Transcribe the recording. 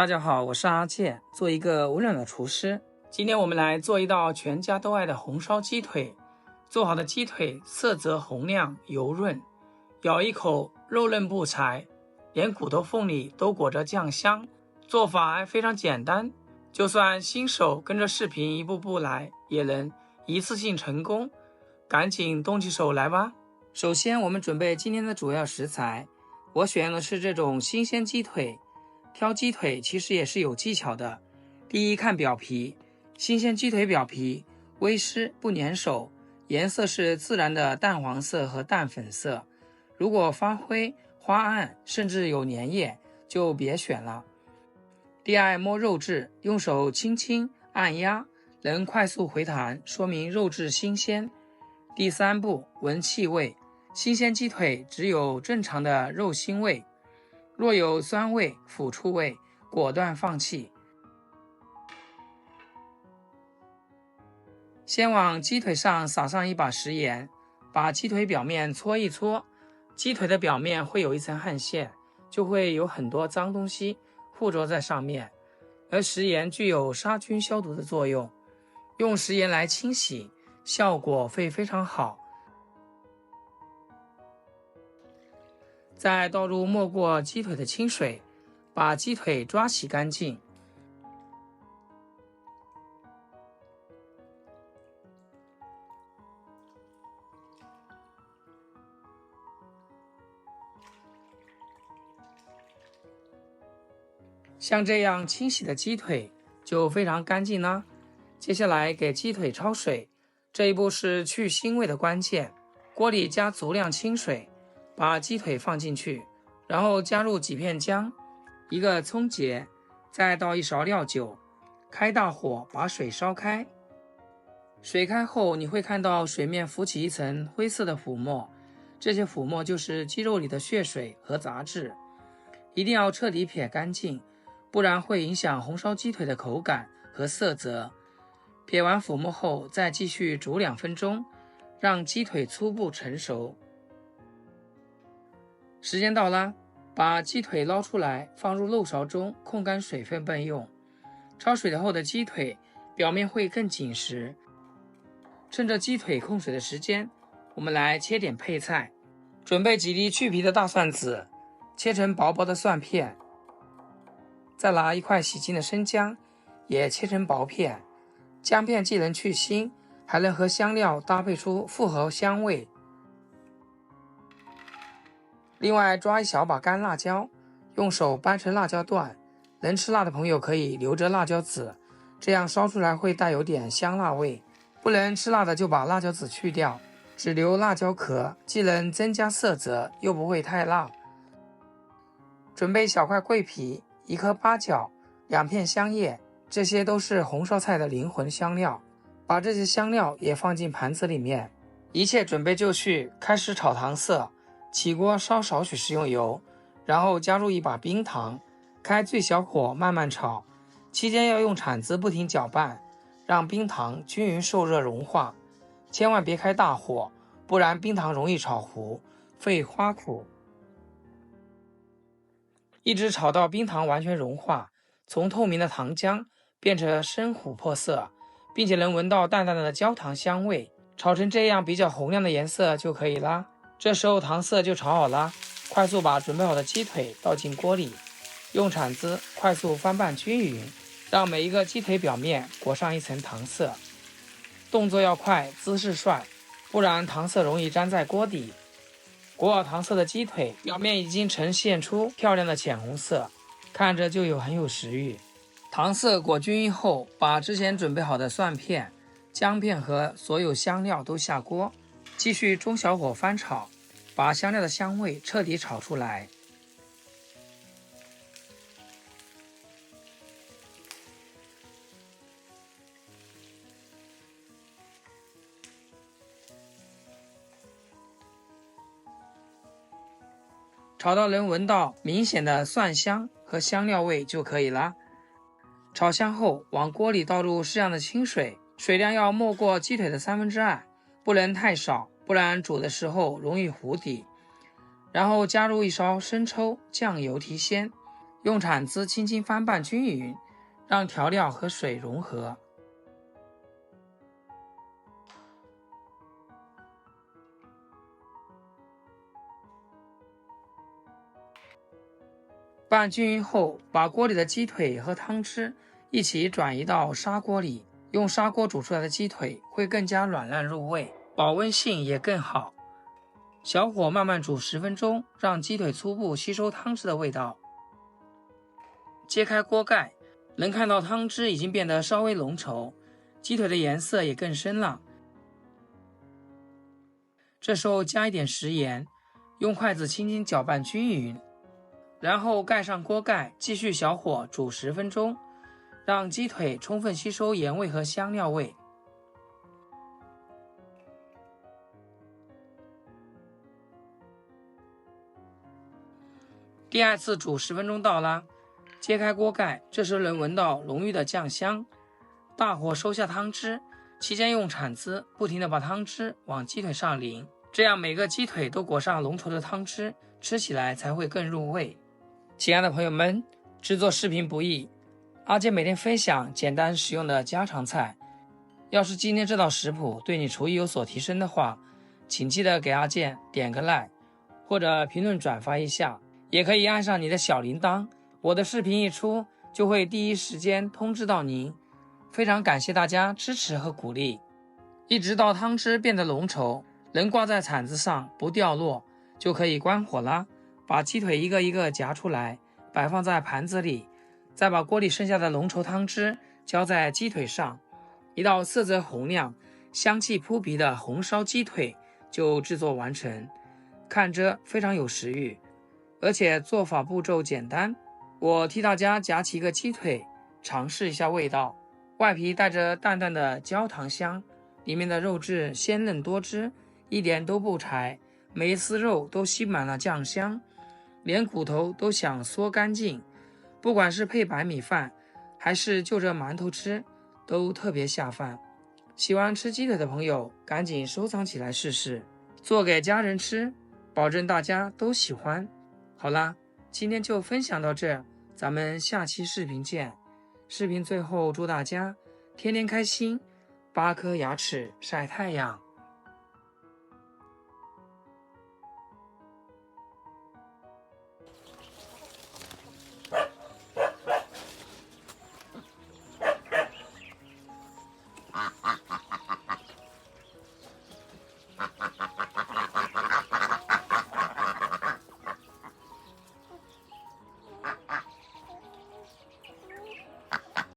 大家好，我是阿健，做一个温暖的厨师。今天我们来做一道全家都爱的红烧鸡腿。做好的鸡腿色泽红亮油润，咬一口肉嫩不柴，连骨头缝里都裹着酱香。做法还非常简单，就算新手跟着视频一步步来，也能一次性成功。赶紧动起手来吧。首先我们准备今天的主要食材，我选用的是这种新鲜鸡腿。挑鸡腿其实也是有技巧的。第一，看表皮，新鲜鸡腿表皮微湿不粘手，颜色是自然的淡黄色和淡粉色。如果发灰、花暗，甚至有粘液，就别选了。第二，摸肉质，用手轻轻按压，能快速回弹，说明肉质新鲜。第三步，闻气味，新鲜鸡腿只有正常的肉腥味，若有酸味、腐臭味，果断放弃。先往鸡腿上撒上一把食盐，把鸡腿表面搓一搓。鸡腿的表面会有一层汗腺，就会有很多脏东西附着在上面，而食盐具有杀菌消毒的作用，用食盐来清洗，效果会非常好。再倒入没过鸡腿的清水，把鸡腿抓洗干净。像这样清洗的鸡腿就非常干净啦。接下来给鸡腿焯水，这一步是去腥味的关键。锅里加足量清水，把鸡腿放进去，然后加入几片姜，一个葱节，再倒一勺料酒，开大火把水烧开。水开后，你会看到水面浮起一层灰色的浮沫，这些浮沫就是鸡肉里的血水和杂质，一定要彻底撇干净，不然会影响红烧鸡腿的口感和色泽。撇完浮沫后，再继续煮2分钟，让鸡腿初步成熟。时间到了，把鸡腿捞出来，放入漏勺中，控干水分备用。焯水后的鸡腿表面会更紧实。趁着鸡腿控水的时间，我们来切点配菜。准备几粒去皮的大蒜子，切成薄薄的蒜片。再拿一块洗净的生姜，也切成薄片。姜片既能去腥，还能和香料搭配出复合香味。另外抓一小把干辣椒，用手掰成辣椒段，能吃辣的朋友可以留着辣椒籽，这样烧出来会带有点香辣味。不能吃辣的就把辣椒籽去掉，只留辣椒壳，既能增加色泽，又不会太辣。准备小块桂皮、1颗八角、2片香叶，这些都是红烧菜的灵魂香料。把这些香料也放进盘子里面。一切准备就绪，开始炒糖色。起锅烧少许食用油，然后加入一把冰糖，开最小火慢慢炒，期间要用铲子不停搅拌，让冰糖均匀受热融化，千万别开大火，不然冰糖容易炒糊，会花苦。一直炒到冰糖完全融化，从透明的糖浆变成深琥珀色，并且能闻到淡淡的焦糖香味。炒成这样比较红亮的颜色就可以啦。这时候糖色就炒好了，快速把准备好的鸡腿倒进锅里，用铲子快速翻拌均匀，让每一个鸡腿表面裹上一层糖色。动作要快，姿势帅，不然糖色容易粘在锅底。裹好糖色的鸡腿表面已经呈现出漂亮的浅红色，看着就很有食欲。糖色裹均匀后，把之前准备好的蒜片、姜片和所有香料都下锅，继续中小火翻炒，把香料的香味彻底炒出来。炒到能闻到明显的蒜香和香料味就可以了。炒香后，往锅里倒入适量的清水，水量要没过鸡腿的2/3，不能太少，不然煮的时候容易糊底。然后加入一勺生抽，酱油提鲜，用铲子轻轻翻拌均匀，让调料和水融合。拌均匀后，把锅里的鸡腿和汤汁一起转移到砂锅里，用砂锅煮出来的鸡腿会更加软烂入味，保温性也更好。小火慢慢煮10分钟，让鸡腿初步吸收汤汁的味道。揭开锅盖，能看到汤汁已经变得稍微浓稠，鸡腿的颜色也更深了。这时候加一点食盐，用筷子轻轻搅拌均匀，然后盖上锅盖，继续小火煮10分钟，让鸡腿充分吸收盐味和香料味。第二次煮10分钟到啦，揭开锅盖，这时能闻到浓郁的酱香。大火收下汤汁，期间用铲子不停地把汤汁往鸡腿上淋，这样每个鸡腿都裹上浓稠的汤汁，吃起来才会更入味。亲爱的朋友们，制作视频不易，阿杰每天分享简单实用的家常菜。要是今天这道食谱对你厨艺有所提升的话，请记得给阿健点个 like， 或者评论转发一下，也可以按上你的小铃铛，我的视频一出就会第一时间通知到您。非常感谢大家支持和鼓励，一直到汤汁变得浓稠，能挂在铲子上不掉落，就可以关火啦。把鸡腿一个一个夹出来，摆放在盘子里，再把锅里剩下的浓稠汤汁浇在鸡腿上，一道色泽红亮、香气扑鼻的红烧鸡腿就制作完成，看着非常有食欲，而且做法步骤简单。我替大家夹起一个鸡腿，尝试一下味道。外皮带着淡淡的焦糖香，里面的肉质鲜嫩多汁，一点都不柴，每一丝肉都吸满了酱香，连骨头都想嗦干净。不管是配白米饭，还是就着馒头吃，都特别下饭。喜欢吃鸡腿的朋友，赶紧收藏起来试试，做给家人吃，保证大家都喜欢。好啦，今天就分享到这，咱们下期视频见。视频最后祝大家天天开心，8颗牙齿晒太阳。